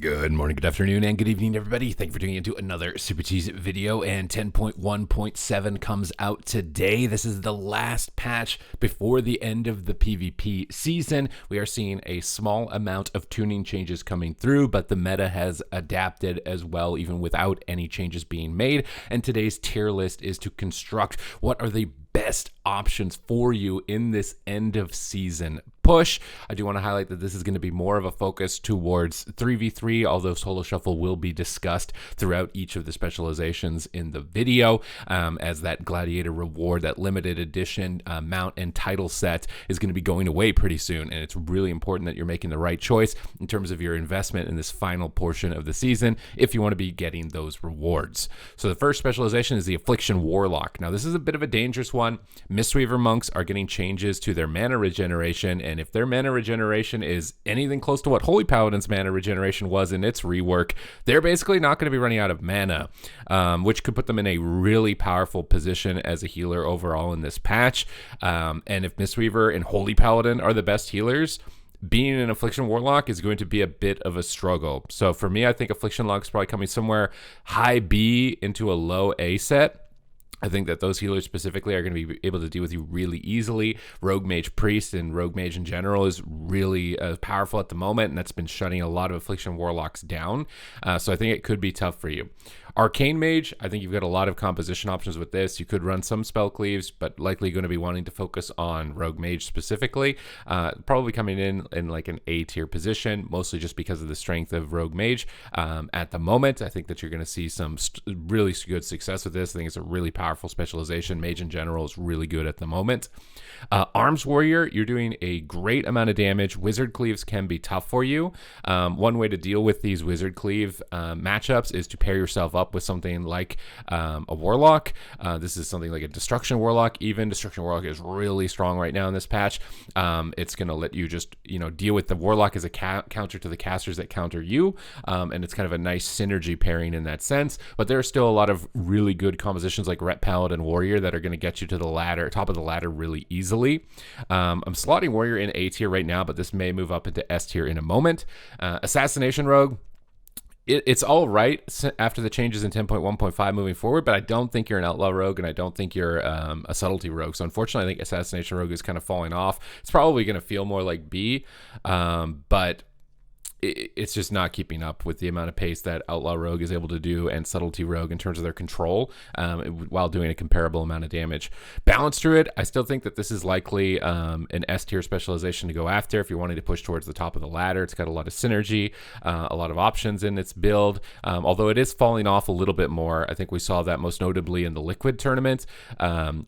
Good morning, good afternoon, and good evening, everybody. Thank you for tuning into another Supatease video, and 10.1.7 comes out today. This is the last patch before the end of the PvP season. We are seeing a small amount of tuning changes coming through, but the meta has adapted as well, even without any changes being made. And today's tier list is to construct what are the best options for you in this end of season push. I do want to highlight that this is going to be more of a focus towards 3v3, although solo shuffle will be discussed throughout each of the specializations in the video, as that gladiator reward, that limited edition mount and title set is going to be going away pretty soon, and it's really important that you're making the right choice in terms of your investment in this final portion of the season if you want to be getting those rewards. So the first specialization is the Affliction Warlock. Now this is a bit of a dangerous one. Mistweaver monks are getting changes to their mana regeneration, and if their mana regeneration is anything close to what Holy Paladin's mana regeneration was in its rework, they're basically not going to be running out of mana, which could put them in a really powerful position as a healer overall in this patch. And if Mistweaver and Holy Paladin are the best healers, being an Affliction Warlock is going to be a bit of a struggle. So for me, I think Affliction Warlock is probably coming somewhere high B into a low A set. I think that those healers specifically are going to be able to deal with you really easily. Rogue Mage Priest and Rogue Mage in general is really powerful at the moment, and that's been shutting a lot of Affliction Warlocks down. So I think it could be tough for you. Arcane Mage, I think you've got a lot of composition options with this. You could run some spell cleaves, but likely going to be wanting to focus on Rogue Mage specifically. Probably coming in like an A tier position, mostly just because of the strength of Rogue Mage. At the moment, I think that you're going to see some really good success with this. I think it's a really powerful specialization. Mage in general is really good at the moment. Arms Warrior, you're doing a great amount of damage. Wizard Cleaves can be tough for you. One way to deal with these Wizard Cleave matchups is to pair yourself up with something like a Warlock. This is something like a Destruction Warlock. Even Destruction Warlock is really strong right now in this patch. It's going to let you just deal with the Warlock as a counter to the casters that counter you, and it's kind of a nice synergy pairing in that sense. But there are still a lot of really good compositions like Ret Paladin Warrior that are going to get you to the ladder, top of the ladder really easily. I'm slotting Warrior in A tier right now, but this may move up into S tier in a moment. Assassination Rogue, it's all right after the changes in 10.1.5 moving forward, but I don't think you're an Outlaw Rogue, and I don't think you're a Subtlety Rogue. So unfortunately, I think Assassination Rogue is kind of falling off. It's probably going to feel more like B, but it's just not keeping up with the amount of pace that Outlaw Rogue is able to do and Subtlety Rogue in terms of their control, while doing a comparable amount of damage. Balanced Druid, I still think that this is likely an S tier specialization to go after if you're wanting to push towards the top of the ladder. It's got a lot of synergy, a lot of options in its build, although it is falling off a little bit more. I think we saw that most notably in the Liquid tournament,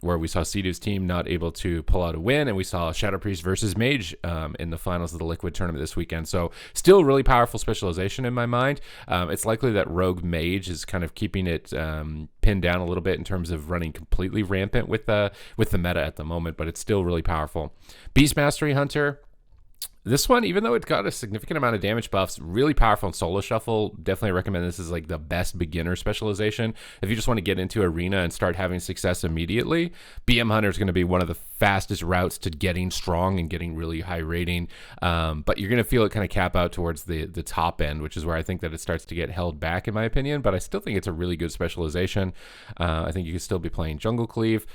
where we saw Sidu's team not able to pull out a win, and we saw Shadow Priest versus Mage in the finals of the Liquid tournament this weekend. So still really powerful specialization in my mind. It's likely that Rogue Mage is kind of keeping it pinned down a little bit in terms of running completely rampant with the meta at the moment, but it's still really powerful. Beast Mastery Hunter, this one, even though it got a significant amount of damage buffs, really powerful in solo shuffle. Definitely recommend this as like the best beginner specialization. If you just want to get into arena and start having success immediately, BM Hunter is going to be one of the fastest routes to getting strong and getting really high rating. But you're going to feel it kind of cap out towards the top end, which is where I think that it starts to get held back in my opinion. But I still think it's a really good specialization. I think you could still be playing Jungle Cleave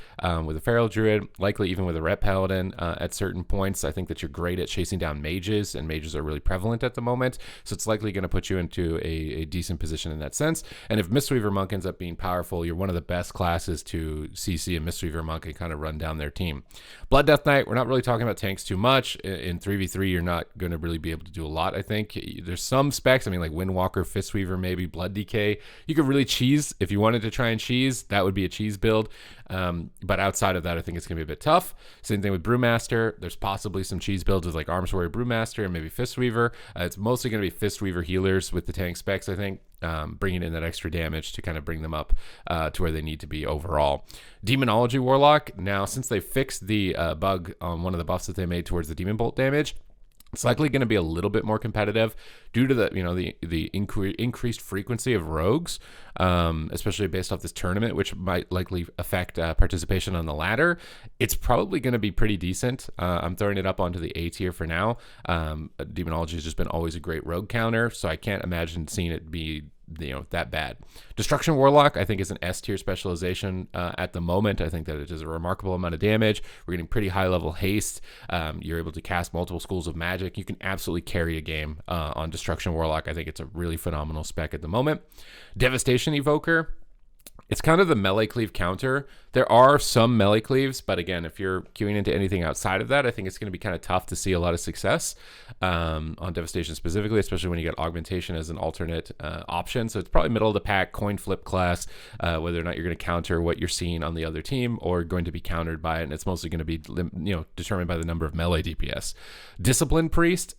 with a Feral Druid, likely even with a Ret Paladin at certain points. I think that you're great at chasing down mages, and mages are really prevalent at the moment, so it's likely going to put you into a decent position in that sense. And if Mistweaver Monk ends up being powerful, you're one of the best classes to CC a Mistweaver Monk and kind of run down their team. Blood Death Knight, we're not really talking about tanks too much. In 3v3, you're not going to really be able to do a lot, I think. There's some specs, I mean, like Windwalker, Fistweaver, maybe Blood Decay. You could really cheese. If you wanted to try and cheese, that would be a cheese build. But outside of that, I think it's going to be a bit tough. Same thing with Brewmaster. There's possibly some cheese builds with like Arms Warrior Brewmaster and maybe Fistweaver. It's mostly going to be Fistweaver healers with the tank specs, I think. Bringing in that extra damage to kind of bring them up to where they need to be overall. Demonology Warlock, now since they fixed the bug on one of the buffs that they made towards the Demon Bolt damage, It's likely going to be a little bit more competitive due to the increased frequency of rogues, especially based off this tournament, which might likely affect participation on the ladder. It's probably going to be pretty decent. I'm throwing it up onto the A tier for now. Demonology has just been always a great rogue counter, so I can't imagine seeing it be that bad. Destruction Warlock, I think, is an S tier specialization at the moment. I think that it does a remarkable amount of damage. We're getting pretty high level haste. You're able to cast multiple schools of magic. You can absolutely carry a game on Destruction Warlock. I think it's a really phenomenal spec at the moment. Devastation Evoker, it's kind of the melee cleave counter. There are some melee cleaves, but again, if you're queuing into anything outside of that, I think it's going to be kind of tough to see a lot of success on Devastation specifically, especially when you get Augmentation as an alternate option. So it's probably middle of the pack, coin flip class, whether or not you're going to counter what you're seeing on the other team or going to be countered by it, and it's mostly going to be determined by the number of melee DPS. Discipline Priest.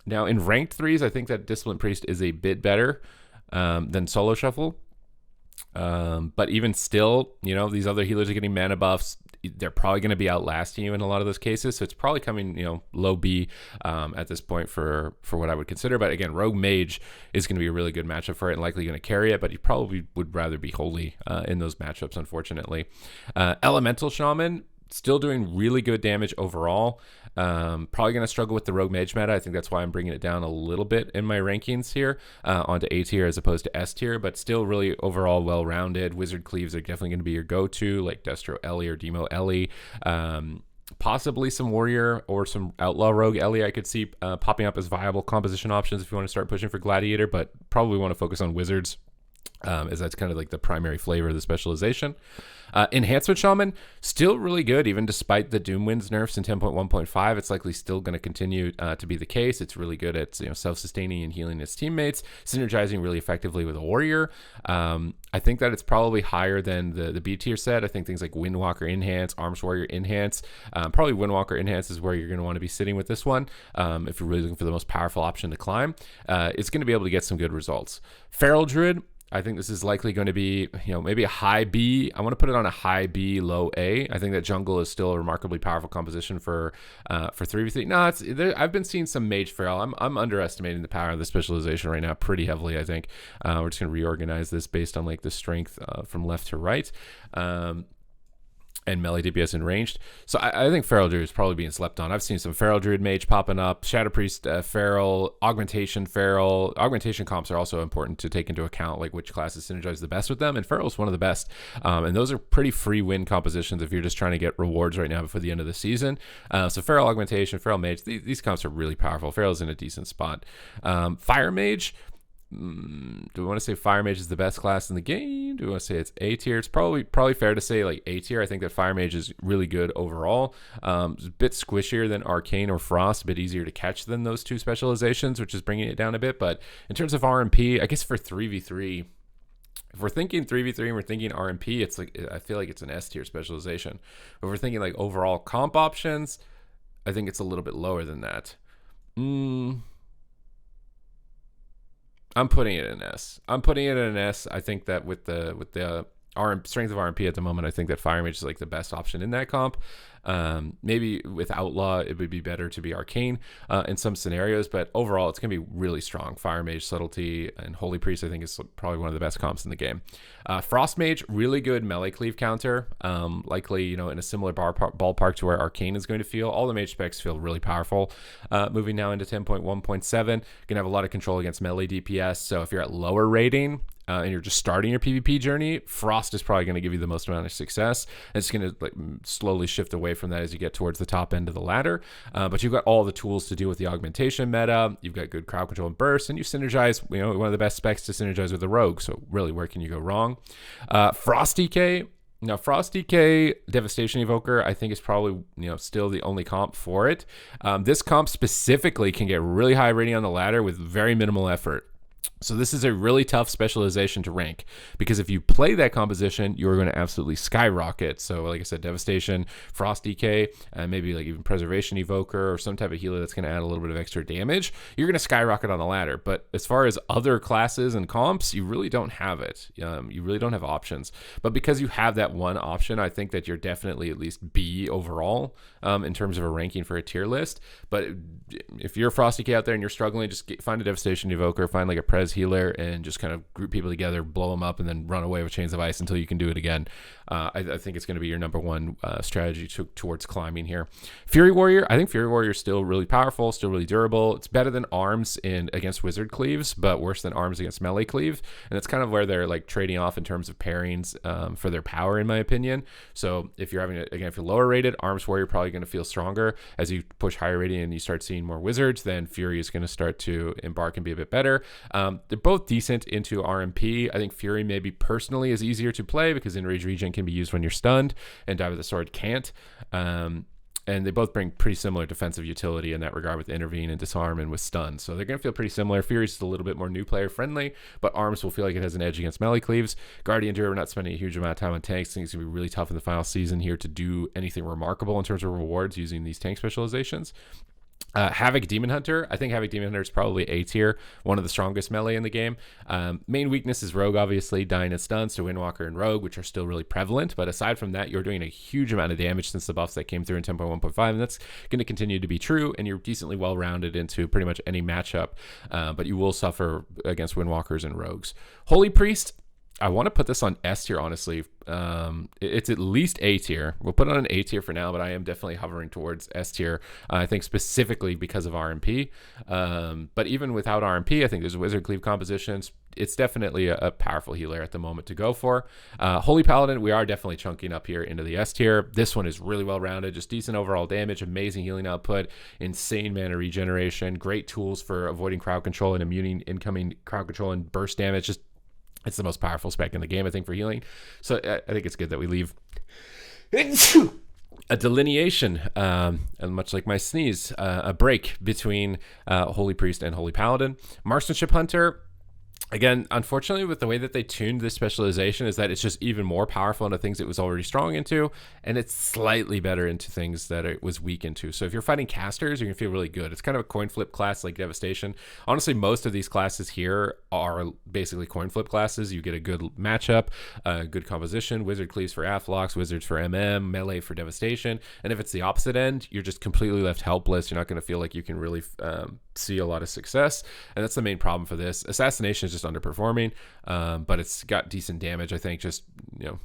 Now, in ranked threes, I think that Discipline Priest is a bit better than Solo Shuffle. But even still, these other healers are getting mana buffs. They're probably going to be outlasting you in a lot of those cases. So it's probably coming, low B at this point for what I would consider. But again, Rogue Mage is going to be a really good matchup for it and likely going to carry it. But you probably would rather be Holy in those matchups, unfortunately. Elemental Shaman, still doing really good damage overall. Probably going to struggle with the Rogue Mage meta. I think that's why I'm bringing it down a little bit in my rankings here onto A tier as opposed to S tier, but still really overall well-rounded. Wizard Cleaves are definitely going to be your go-to, like Destro Ellie or Demo Ellie. Possibly some Warrior or some Outlaw Rogue Ellie I could see popping up as viable composition options if you want to start pushing for Gladiator, but probably want to focus on Wizards as that's kind of like the primary flavor of the specialization. Enhancement Shaman, still really good, even despite the Doomwinds nerfs in 10.1.5. It's likely still going to continue to be the case. It's really good at self-sustaining and healing its teammates, synergizing really effectively with a Warrior. I think that it's probably higher than the B tier set. I think things like Windwalker Enhance, Arms Warrior Enhance, probably Windwalker Enhance is where you're going to want to be sitting with this one if you're really looking for the most powerful option to climb. It's going to be able to get some good results. Feral Druid, I think this is likely going to be, maybe a high B. I want to put it on a high B, low A. I think that jungle is still a remarkably powerful composition for 3v3. No, I've been seeing some Mage Feral. I'm underestimating the power of the specialization right now pretty heavily, I think. We're just going to reorganize this based on like the strength from left to right. And melee DPS in ranged. So I think Feral Druid is probably being slept on. I've seen some Feral Druid Mage popping up, Shadow Priest Feral, Augmentation Feral. Augmentation comps are also important to take into account, like which classes synergize the best with them, and Feral is one of the best. And those are pretty free win compositions if you're just trying to get rewards right now before the end of the season. So Feral Augmentation, Feral Mage, these comps are really powerful. Feral's in a decent spot. Fire Mage, do we want to say Fire Mage is the best class in the game? Do we want to say it's A tier? It's probably fair to say like A tier. I think that Fire Mage is really good overall. It's a bit squishier than Arcane or Frost, a bit easier to catch than those two specializations, which is bringing it down a bit. But in terms of RMP, I guess for 3v3, if we're thinking 3v3 and we're thinking RMP, it's like, I feel like it's an S tier specialization. If we're thinking like overall comp options, I think it's a little bit lower than that. I'm putting it in S. I think that with the strength of RMP at the moment, I think that Fire Mage is like the best option in that comp. Maybe with Outlaw, it would be better to be Arcane in some scenarios, but overall, it's going to be really strong. Fire Mage, Subtlety, and Holy Priest, I think, is probably one of the best comps in the game. Frost Mage, really good melee cleave counter. Likely, in a similar ballpark to where Arcane is going to feel. All the mage specs feel really powerful. Moving now into 10.1.7, going to have a lot of control against melee DPS. So if you're at lower rating, and you're just starting your PvP journey, Frost is probably going to give you the most amount of success. And it's going to slowly shift away from that as you get towards the top end of the ladder. But you've got all the tools to deal with the augmentation meta. You've got good crowd control and burst, and you synergize, one of the best specs to synergize with the rogue. So really, where can you go wrong? Frost DK. Now, Frost DK Devastation Evoker, I think is probably, still the only comp for it. This comp specifically can get really high rating on the ladder with very minimal effort. So this is a really tough specialization to rank, because if you play that composition, you're going to absolutely skyrocket. So like I said, Devastation, Frost DK, maybe like even Preservation Evoker or some type of healer that's going to add a little bit of extra damage, you're going to skyrocket on the ladder. But as far as other classes and comps, you really don't have it. You really don't have options. But because you have that one option, I think that you're definitely at least B overall in terms of a ranking for a tier list. But if you're a Frost DK out there and you're struggling, just find a Devastation Evoker, find like a Pres healer, and just kind of group people together, blow them up, and then run away with Chains of Ice until you can do it again. I think it's going to be your number one strategy towards climbing here. Fury Warrior, I think Fury Warrior is still really powerful, still really durable. It's better than Arms against Wizard Cleaves, but worse than Arms against Melee Cleave. And that's kind of where they're like trading off in terms of pairings for their power, in my opinion. So if you're if you're lower rated, Arms Warrior probably going to feel stronger. As you push higher rating and you start seeing more wizards, then Fury is going to start to embark and be a bit better. They're both decent into RMP. I think Fury maybe personally is easier to play because Enrage Regen can be used when you're stunned and Die with the Sword can't. And they both bring pretty similar defensive utility in that regard with Intervene and Disarm and with Stun. So they're going to feel pretty similar. Fury's just a little bit more new player friendly, but Arms will feel like it has an edge against Melee Cleaves. Guardian Druid, we're not spending a huge amount of time on tanks. I think it's going to be really tough in the final season here to do anything remarkable in terms of rewards using these tank specializations. Havoc Demon Hunter. I think Havoc Demon Hunter is probably A tier, one of the strongest melee in the game. Main weakness is Rogue, obviously, dying at stuns to Windwalker and Rogue, which are still really prevalent. But aside from that, you're doing a huge amount of damage since the buffs that came through in 10.1.5, and that's going to continue to be true. And you're decently well rounded into pretty much any matchup, but you will suffer against Windwalkers and Rogues. Holy Priest. I want to put this on S tier, honestly. It's at least A tier. We'll put it on an A tier for now, but I am definitely hovering towards S tier. I think specifically because of RMP. But even without RMP, I think there's Wizard Cleave compositions. It's definitely a powerful healer at the moment to go for. Holy Paladin, we are definitely chunking up here into the S tier. This one is really well rounded, just decent overall damage, amazing healing output, insane mana regeneration, great tools for avoiding crowd control and immuning incoming crowd control and burst damage. Just it's the most powerful spec in the game, I think, for healing. So I think it's good that we leave a delineation, and much like my sneeze, a break between Holy Priest and Holy Paladin. Marksmanship Hunter. Again, unfortunately, with the way that they tuned this specialization is that it's just even more powerful into things it was already strong into, and it's slightly better into things that it was weak into. So if you're fighting casters, you're going to feel really good. It's kind of a coin flip class like Devastation. Honestly, most of these classes here are basically coin flip classes. You get a good matchup, good composition, Wizard Cleaves for Athlocks, Wizards for MM, Melee for Devastation. And if it's the opposite end, you're just completely left helpless. You're not going to feel like you can really see a lot of success. And that's the main problem for this. Assassination is just underperforming, but it's got decent damage. I think just,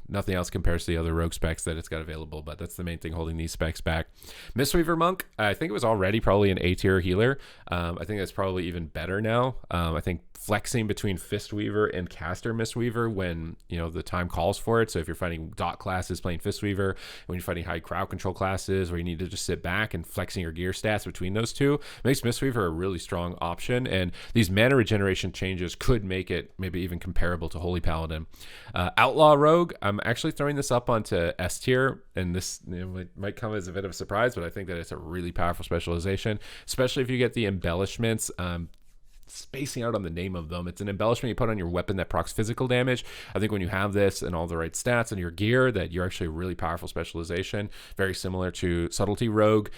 nothing else compares to the other rogue specs that it's got available, but that's the main thing holding these specs back. Mistweaver Monk, I think it was already probably an A tier healer. I think that's probably even better now. I think flexing between Fistweaver and Caster Mistweaver when, the time calls for it. So if you're fighting dot classes playing Fistweaver, when you're fighting high crowd control classes where you need to just sit back and flexing your gear stats between those two, makes Mistweaver a really strong option. And these mana regeneration changes could make it maybe even comparable to Holy Paladin. Outlaw Rogue, I'm actually throwing this up onto S tier, and this might come as a bit of a surprise, but I think that it's a really powerful specialization, especially if you get the embellishments. Spacing out on the name of them. It's an embellishment you put on your weapon that procs physical damage. I think when you have this and all the right stats on your gear, that you're actually a really powerful specialization, very similar to Subtlety Rogue,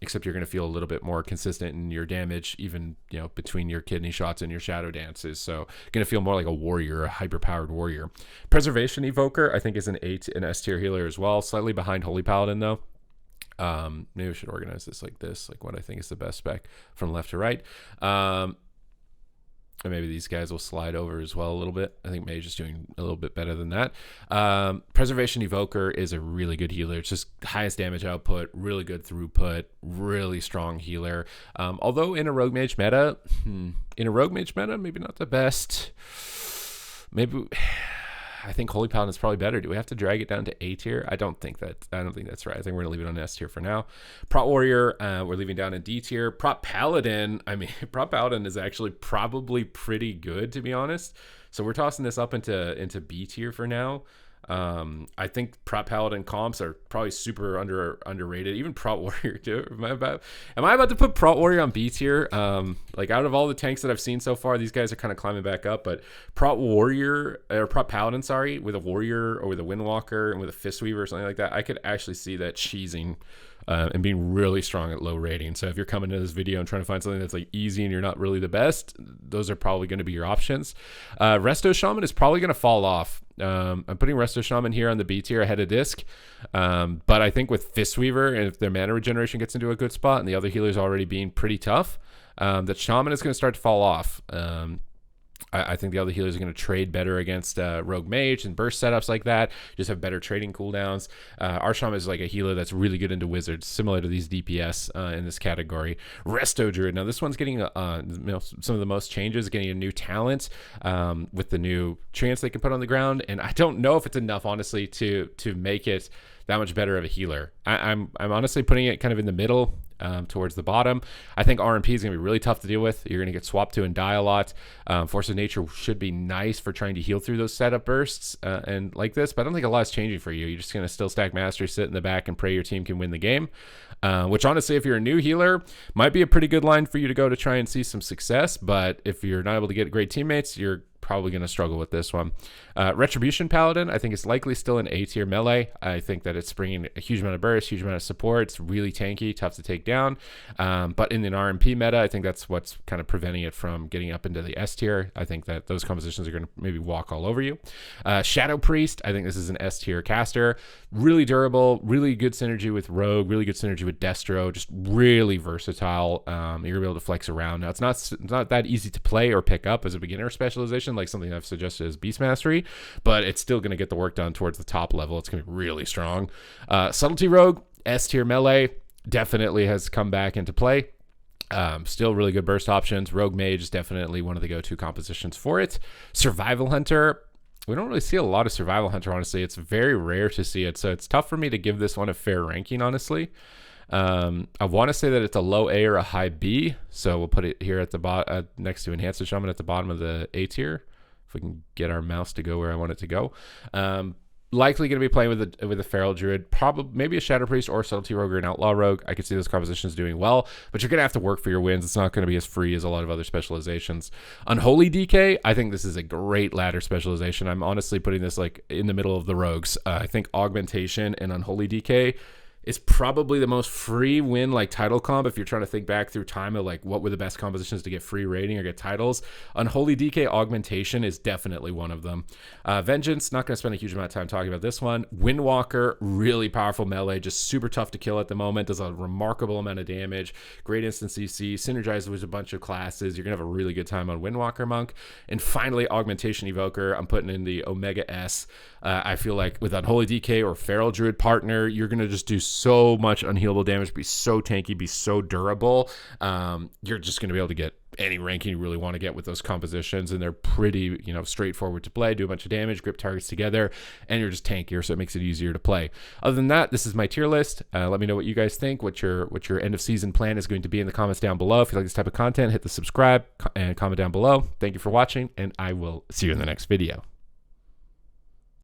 except you're going to feel a little bit more consistent in your damage, even between your kidney shots and your shadow dances. So going to feel more like a warrior, a hyper-powered warrior. Preservation Evoker, I think, is an S tier healer as well, slightly behind Holy Paladin though. Maybe we should organize this like this, like what I think is the best spec from left to right. And maybe these guys will slide over as well a little bit. I think Mage is doing a little bit better than that. Preservation Evoker is a really good healer. It's just highest damage output, really good throughput, really strong healer. Although in a Rogue Mage meta, maybe not the best. Maybe I think Holy Paladin is probably better. Do we have to drag it down to A tier? I don't think that's right. I think we're gonna leave it on S tier for now. Prot Warrior, we're leaving down in D tier. Prot Paladin, Prot Paladin is actually probably pretty good, to be honest. So we're tossing this up into B tier for now. I think Prot Paladin comps are probably super underrated. Even Prot Warrior too. Am I about to put Prot Warrior on B tier? Like out of all the tanks that I've seen so far, these guys are kind of climbing back up. But Prot Warrior or Prot Paladin, sorry, with a Warrior or with a Windwalker and with a Fistweaver or something like that, I could actually see that cheesing. And being really strong at low rating. So if you're coming to this video and trying to find something that's like easy and you're not really the best, those are probably going to be your options. Resto Shaman is probably going to fall off. I'm putting Resto Shaman here on the B tier ahead of Disc. But I think with Fistweaver, and if their mana regeneration gets into a good spot and the other healers already being pretty tough, that Shaman is going to start to fall off. I think the other healers are going to trade better against Rogue Mage and burst setups like that. Just have better trading cooldowns. Our Shaman is like a healer that's really good into wizards, similar to these DPS in this category. Resto Druid. Now this one's getting some of the most changes, getting a new talent with the new chance they can put on the ground. And I don't know if it's enough, honestly, to make it that much better of a healer. I'm honestly putting it kind of in the middle. Towards the bottom. I think RMP is going to be really tough to deal with. You're going to get swapped to and die a lot. Force of Nature should be nice for trying to heal through those setup bursts and like this, but I don't think a lot's changing for you. You're just going to still stack Master, sit in the back, and pray your team can win the game, which honestly, if you're a new healer, might be a pretty good line for you to go to try and see some success, but if you're not able to get great teammates, you're probably going to struggle with this one. Retribution Paladin, I think it's likely still an A tier melee. I think that it's bringing a huge amount of burst, huge amount of support. It's really tanky, tough to take down. But in an RMP meta, I think that's what's kind of preventing it from getting up into the S tier. I think that those compositions are going to maybe walk all over you. Shadow Priest, I think this is an S tier caster. Really durable, really good synergy with Rogue, really good synergy with Destro, just really versatile. You're going to be able to flex around. Now, it's not that easy to play or pick up as a beginner specialization, like something I've suggested as Beast Mastery, but it's still going to get the work done towards the top level. It's going to be really strong. Subtlety Rogue, S tier melee, definitely has come back into play. Still really good burst options. Rogue Mage is definitely one of the go-to compositions for it. Survival Hunter, we don't really see a lot of Survival Hunter, honestly. It's very rare to see it, so it's tough for me to give this one a fair ranking, honestly. I want to say that it's a low A or a high B, so we'll put it here at the bottom, next to Enhanced Shaman at the bottom of the A tier, if we can get our mouse to go where I want it to go. Likely going to be playing with a Feral Druid, probably maybe a Shadow Priest or Subtlety Rogue or an Outlaw Rogue. I could see those compositions doing well, but you're going to have to work for your wins. It's not going to be as free as a lot of other specializations. Unholy DK, I think this is a great ladder specialization. I'm honestly putting this like in the middle of the rogues. I think Augmentation and Unholy DK is probably the most free win like title comp if you're trying to think back through time of like what were the best compositions to get free rating or get titles. Unholy DK Augmentation is definitely one of them. Vengeance, not going to spend a huge amount of time talking about this one. Windwalker, really powerful melee, just super tough to kill at the moment, does a remarkable amount of damage, great instant CC, synergizes with a bunch of classes. You're going to have a really good time on Windwalker Monk. And finally, Augmentation Evoker, I'm putting in the Omega S. I feel like with Unholy DK or Feral Druid partner, you're going to just do so much unhealable damage, be so tanky, be so durable. You're just going to be able to get any ranking you really want to get with those compositions, and they're pretty, straightforward to play. Do a bunch of damage, grip targets together, and you're just tankier, so it makes it easier to play. Other than that, this is my tier list. Let me know what you guys think, what your end of season plan is going to be in the comments down below. If you like this type of content, hit the subscribe and comment down below. Thank you for watching, and I will see you in the next video.